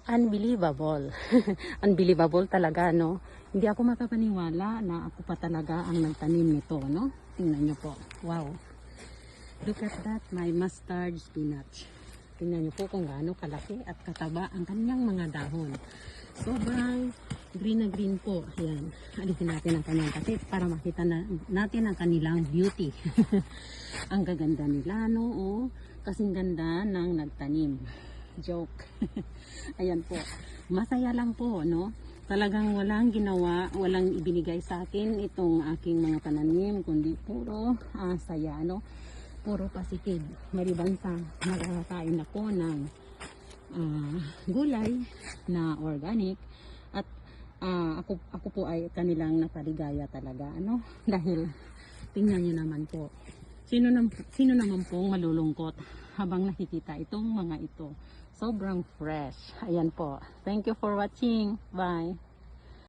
Unbelievable. Unbelievable talaga, no? Hindi ako makapaniwala na ako pa talaga ang nagtanim nito, no? Tingnan nyo po. Wow. Look at that, my mustard spinach. Tingnan nyo po kung gaano kalaki at kataba ang kanyang mga dahon. Sobrang green na green po. Ayan. Alisin natin ang kanyang kasi para makita natin ang kanilang beauty. Ang gaganda nila, no? Oh, kasing ganda ng nagtanim. Joke. Ayan po. Masaya lang po, no? Talagang walang ginawa, walang ibinigay sa akin itong aking mga pananim, kundi puro saya, no? Puro positive. Maliban sa nakakain ako ng gulay na organic at ako po ay kanilang napaligaya talaga, ano? Dahil tingnan niyo naman po. Sino naman pong malulungkot habang nakikita itong mga ito. Sobrang fresh. Ayan po. Thank you for watching. Bye.